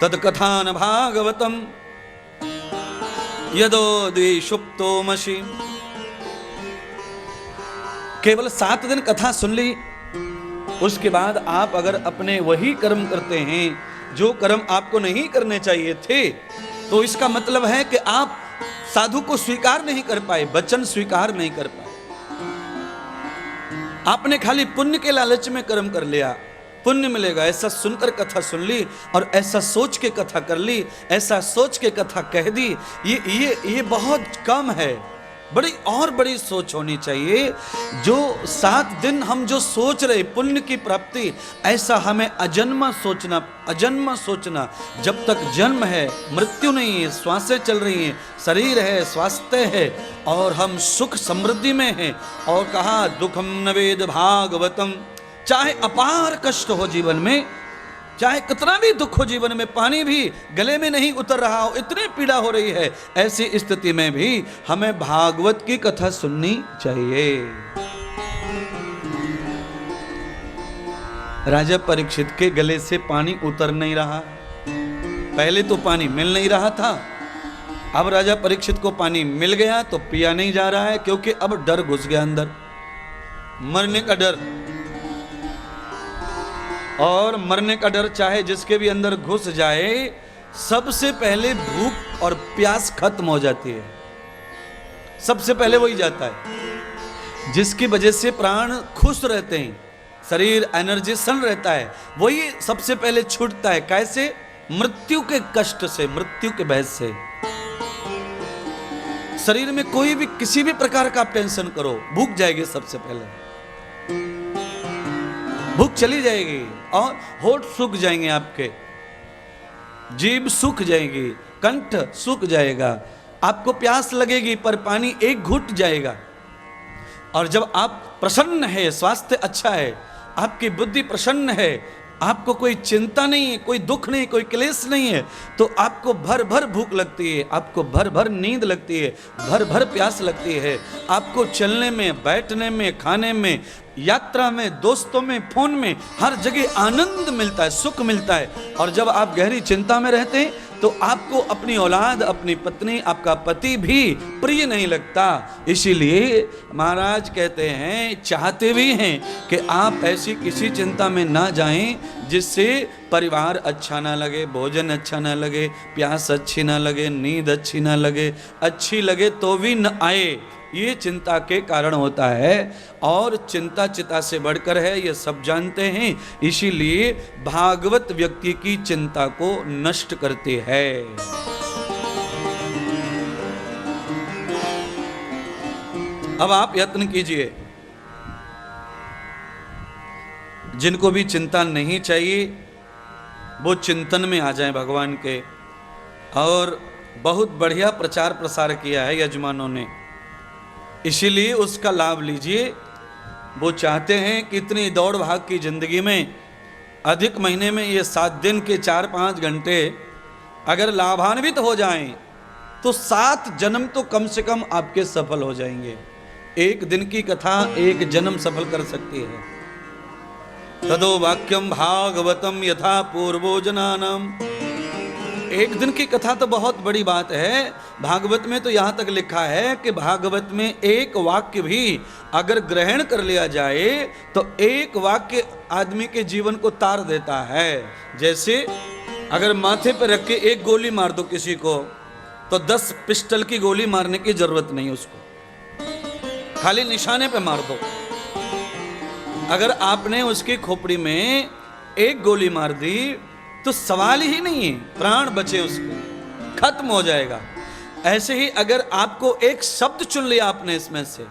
तत्कथान भागवतम यदो द्विषुप्तोमसि। केवल 7 दिन कथा सुन ली, उसके बाद आप अगर अपने वही कर्म करते हैं जो कर्म आपको नहीं करने चाहिए थे, तो इसका मतलब है कि आप साधु को स्वीकार नहीं कर पाए, वचन स्वीकार नहीं कर पाए। आपने खाली पुण्य के लालच में कर्म कर लिया, पुण्य मिलेगा ऐसा सुनकर कथा सुन ली और ऐसा सोच के कथा कर ली, ऐसा सोच के कथा कह दी। ये बहुत कम है। बड़ी सोच होनी चाहिए। जो 7 दिन हम जो सोच रहे पुण्य की प्राप्ति, ऐसा हमें अजन्मा सोचना। जब तक जन्म है, मृत्यु नहीं है, श्वासें चल रही हैं, शरीर है, स्वास्थ्य है और हम सुख समृद्धि में हैं। और कहा दुखम न वेद भागवतम, चाहे अपार कष्ट हो जीवन में, चाहे कितना भी दुख हो जीवन में, पानी भी गले में नहीं उतर रहा हो, इतनी पीड़ा हो रही है, ऐसी स्थिति में भी हमें भागवत की कथा सुननी चाहिए। राजा परीक्षित के गले से पानी उतर नहीं रहा। पहले तो पानी मिल नहीं रहा था, अब राजा परीक्षित को पानी मिल गया तो पिया नहीं जा रहा है, क्योंकि अब डर घुस गया अंदर, मरने का डर। और मरने का डर चाहे जिसके भी अंदर घुस जाए, सबसे पहले भूख और प्यास खत्म हो जाती है। सबसे पहले वही जाता है, जिसकी वजह से प्राण खुश रहते हैं, शरीर एनर्जेशन रहता है, वही सबसे पहले छूटता है। कैसे? मृत्यु के कष्ट से, मृत्यु के भय से। शरीर में कोई भी किसी भी प्रकार का आप टेंशन करो, भूख जाएगी सबसे पहले, भूख चली जाएगी और होठ सूख जाएंगे, आपके जीभ सूख जाएगी, कंठ सूख जाएगा, आपको प्यास लगेगी पर पानी एक घूंट जाएगा। और जब आप प्रसन्न है, स्वास्थ्य अच्छा है, आपकी बुद्धि प्रसन्न है, आपको कोई चिंता नहीं है, कोई दुख नहीं, कोई क्लेश नहीं है, तो आपको भर भर भूख लगती है, आपको भर भर नींद लगती है, भर भर प्यास लगती है। आपको चलने में, बैठने में, खाने में, यात्रा में, दोस्तों में, फोन में, हर जगह आनंद मिलता है, सुख मिलता है। और जब आप गहरी चिंता में रहते हैं तो आपको अपनी औलाद, अपनी पत्नी, आपका पति भी प्रिय नहीं लगता। इसीलिए महाराज कहते हैं, चाहते भी हैं कि आप ऐसी किसी चिंता में ना जाएं जिससे परिवार अच्छा ना लगे, भोजन अच्छा ना लगे, प्यास अच्छी ना लगे, नींद अच्छी ना लगे, अच्छी लगे तो भी न आए। ये चिंता के कारण होता है और चिंता चिता से बढ़कर है, ये सब जानते हैं। इसीलिए भागवत व्यक्ति की चिंता को नष्ट करते हैं। अब आप यत्न कीजिए, जिनको भी चिंता नहीं चाहिए वो चिंतन में आ जाएं भगवान के। और बहुत बढ़िया प्रचार प्रसार किया है यजमानों ने, इसीलिए उसका लाभ लीजिए। वो चाहते हैं कि इतनी दौड़ भाग की जिंदगी में अधिक महीने में ये 7 दिन के 4-5 घंटे अगर लाभान्वित हो जाएं तो 7 जन्म तो कम से कम आपके सफल हो जाएंगे। एक दिन की कथा 1 जन्म सफल कर सकती है। तदो वाक्यम भागवतम यथा पूर्वो जनानाम। एक दिन की कथा तो बहुत बड़ी बात है। भागवत में तो यहाँ तक लिखा है कि भागवत में एक वाक्य भी अगर ग्रहण कर लिया जाए तो एक वाक्य आदमी के जीवन को तार देता है। जैसे अगर माथे पर रख के एक गोली मार दो किसी को तो 10 पिस्टल की गोली मारने की जरूरत नहीं, उसको खाली निशाने पे मार दो। अगर आपने उसकी खोपड़ी में एक गोली मार दी तो सवाल ही नहीं है, प्राण बचे उसके, खत्म हो जाएगा। ऐसे ही अगर आपको एक शब्द चुन लिया आपने इसमें से,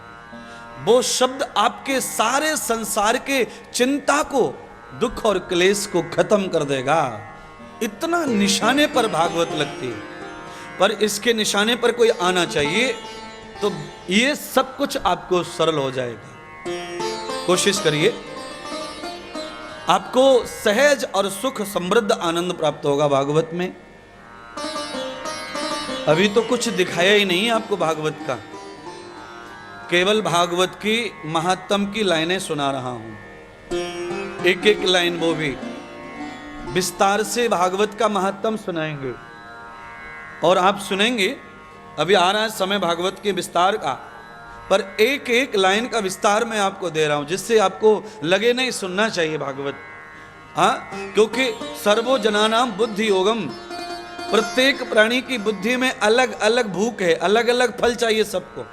वो शब्द आपके सारे संसार के चिंता को, दुख और क्लेश को खत्म कर देगा। इतना निशाने पर भागवत लगती है। पर इसके निशाने पर कोई आना चाहिए तो ये सब कुछ आपको सरल हो जाएगा। कोशिश करिए, आपको सहज और सुख समृद्ध आनंद प्राप्त होगा भागवत में। अभी तो कुछ दिखाया ही नहीं आपको भागवत का, केवल भागवत की महात्म की लाइनें सुना रहा हूं, एक एक लाइन वो भी। विस्तार से भागवत का महत्तम सुनाएंगे। और आप सुनेंगे, अभी आ रहा है समय भागवत के विस्तार का, पर एक एक लाइन का विस्तार मैं आपको दे रहा हूं, जिससे आपको लगे नहीं सुनना चाहिए भागवत। हाँ, क्योंकि सर्वो जनानाम बुद्धि योगम, प्रत्येक प्राणी की बुद्धि में अलग अलग भूख है, अलग अलग फल चाहिए सबको।